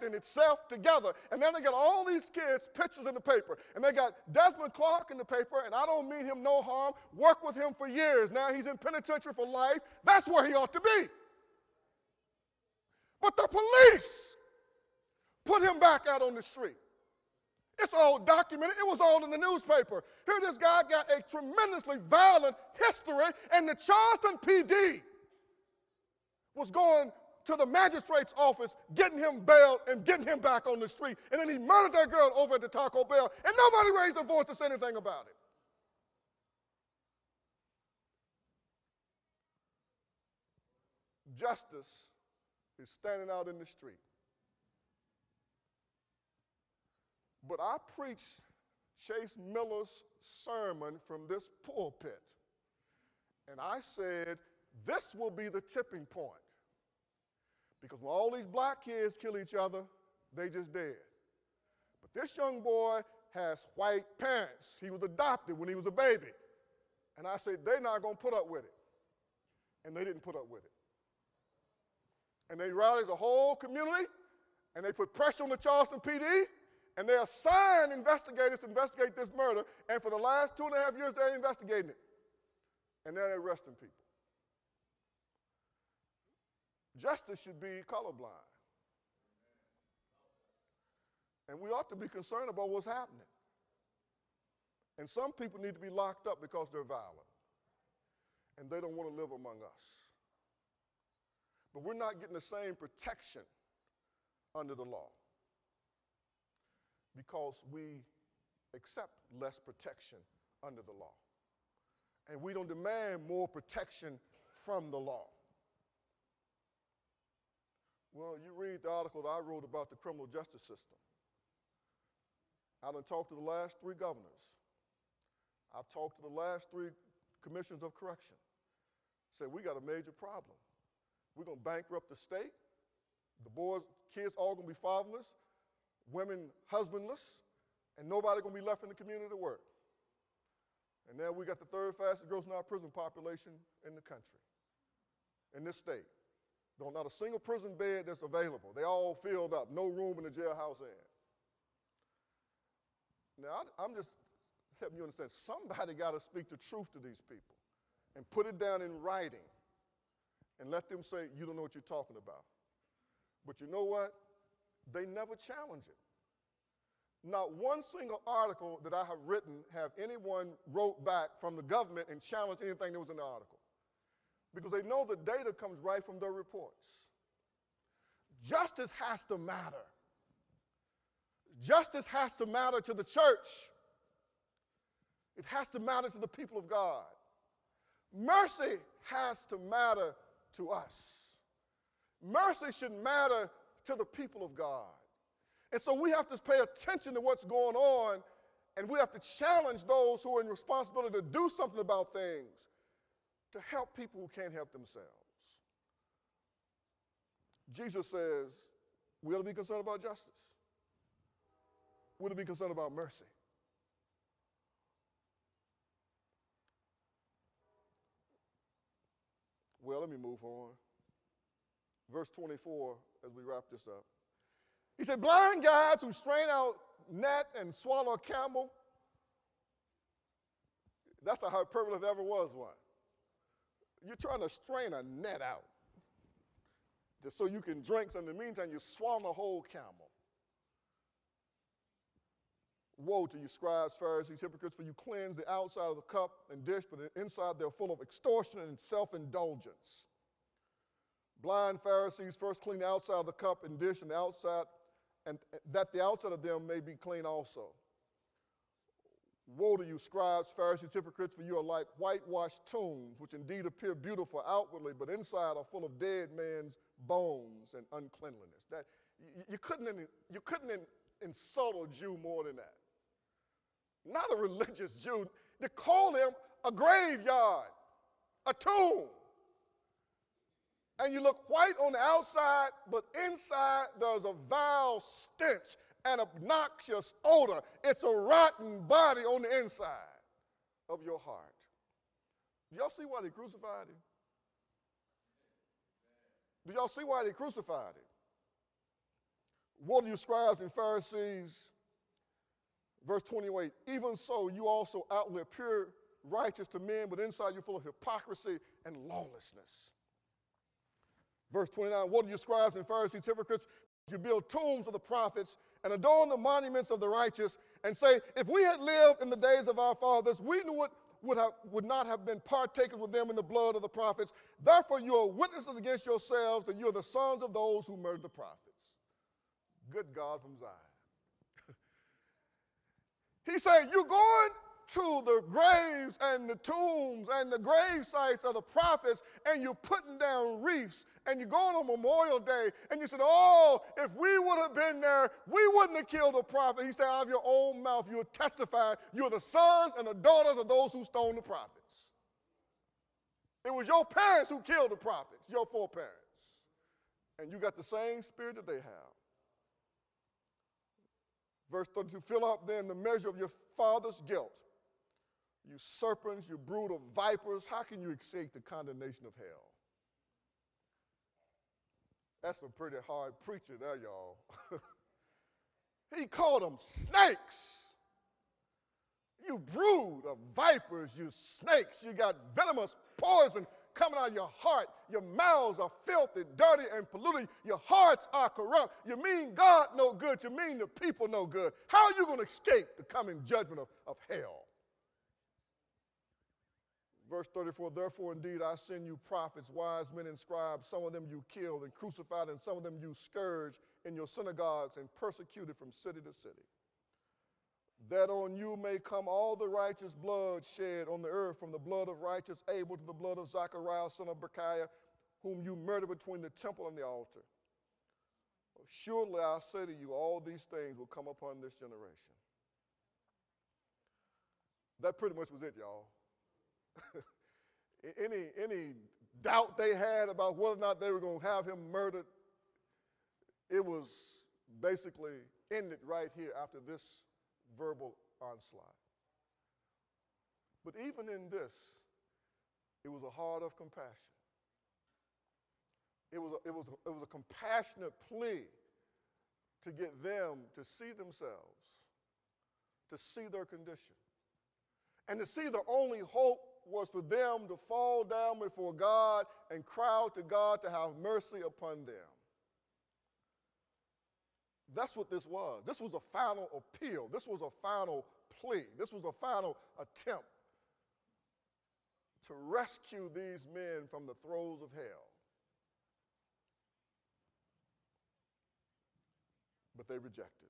getting itself together. And then they got all these kids' pictures in the paper. And they got Desmond Clark in the paper, and I don't mean him no harm, worked with him for years. Now he's in penitentiary for life. That's where he ought to be. But the police put him back out on the street. It's all documented. It was all in the newspaper. Here this guy got a tremendously violent history, and the Charleston PD was going to the magistrate's office, getting him bailed and getting him back on the street. And then he murdered that girl over at the Taco Bell, and nobody raised their voice to say anything about it. Justice is standing out in the street. But I preached Chase Miller's sermon from this pulpit. And I said, this will be the tipping point. Because when all these black kids kill each other, they just dead. But this young boy has white parents. He was adopted when he was a baby. And I said, they're not going to put up with it. And they didn't put up with it. And they rallied the whole community, and they put pressure on the Charleston PD, and they assigned investigators to investigate this murder, and for the last 2.5 years, they're investigating it. And they're arresting people. Justice should be colorblind. And we ought to be concerned about what's happening. And some people need to be locked up because they're violent, and they don't want to live among us. But we're not getting the same protection under the law because we accept less protection under the law. And we don't demand more protection from the law. Well, you read the article that I wrote about the criminal justice system. I done talked to the last 3 governors. I've talked to the last 3 commissioners of correction. Said, we got a major problem. We're going to bankrupt the state. The boys, kids all going to be fatherless, women husbandless, and nobody going to be left in the community to work. And now we got the 3rd fastest grossing out prison population in the country, in this state. Not a single prison bed that's available. They all filled up, no room in the jailhouse end. Now, I'm just helping you understand, somebody got to speak the truth to these people and put it down in writing and let them say, you don't know what you're talking about. But you know what? They never challenge it. Not one single article that I have written have anyone wrote back from the government and challenged anything that was in the article. Because they know the data comes right from their reports. Justice has to matter. Justice has to matter to the church. It has to matter to the people of God. Mercy has to matter to us. Mercy should matter to the people of God. And so we have to pay attention to what's going on, and we have to challenge those who are in responsibility to do something about things, to help people who can't help themselves. Jesus says we ought to be concerned about justice. We ought to be concerned about mercy. Well, let me move on. Verse 24, as we wrap this up. He said, blind guides who strain out net and swallow a camel. That's a hyperbole if there ever was one. You're trying to strain a net out just so you can drink, so in the meantime you swallow a whole camel. Woe to you, scribes, Pharisees, hypocrites, for you cleanse the outside of the cup and dish, but inside they're full of extortion and self-indulgence. Blind Pharisees, first clean the outside of the cup and dish, and the outside, and that the outside of them may be clean also. Woe to you, scribes, Pharisees, hypocrites, for you are like whitewashed tombs, which indeed appear beautiful outwardly, but inside are full of dead men's bones and uncleanliness. That you couldn't insult a Jew more than that. Not a religious Jew. They call him a graveyard, a tomb. And you look white on the outside, but inside there's a vile stench and obnoxious odor. It's a rotten body on the inside of your heart. Do y'all see why they crucified him? Do y'all see why they crucified him? What are you, scribes and Pharisees? Verse 28, even so you also outwardly appear righteous to men, but inside you're full of hypocrisy and lawlessness. Verse 29, what are you, scribes and Pharisees, hypocrites? You build tombs of the prophets and adorn the monuments of the righteous and say, if we had lived in the days of our fathers, we would not have been partakers with them in the blood of the prophets. Therefore you are witnesses against yourselves that you are the sons of those who murdered the prophets. Good God from Zion. He said, you're going to the graves and the tombs and the grave sites of the prophets, and you're putting down wreaths, and you're going on Memorial Day, and you said, oh, if we would have been there, we wouldn't have killed the prophet. He said, out of your own mouth, you will testify, you're the sons and the daughters of those who stoned the prophets. It was your parents who killed the prophets, your foreparents. And you got the same spirit that they have. Verse 32, fill up then the measure of your father's guilt. You serpents, you brood of vipers, how can you escape the condemnation of hell? That's a pretty hard preacher there, y'all. He called them snakes. You brood of vipers, you snakes. You got venomous poison coming out of your heart. Your mouths are filthy, dirty, and polluted. Your hearts are corrupt. You mean God no good. You mean the people no good. How are you going to escape the coming judgment of hell? Verse 34, therefore indeed I send you prophets, wise men and scribes. Some of them you killed and crucified, and some of them you scourged in your synagogues and persecuted from city to city. That on you may come all the righteous blood shed on the earth, from the blood of righteous Abel to the blood of Zachariah, son of Berechiah, whom you murdered between the temple and the altar. Surely I say to you, all these things will come upon this generation. That pretty much was it, y'all. Any doubt they had about whether or not they were going to have him murdered, it was basically ended right here after this verbal onslaught. But even in this, it was a heart of compassion. It was a compassionate plea to get them to see themselves, to see their condition, and to see the only hope was for them to fall down before God and cry out to God to have mercy upon them. That's what this was. This was a final appeal. This was a final plea. This was a final attempt to rescue these men from the throes of hell. But they rejected.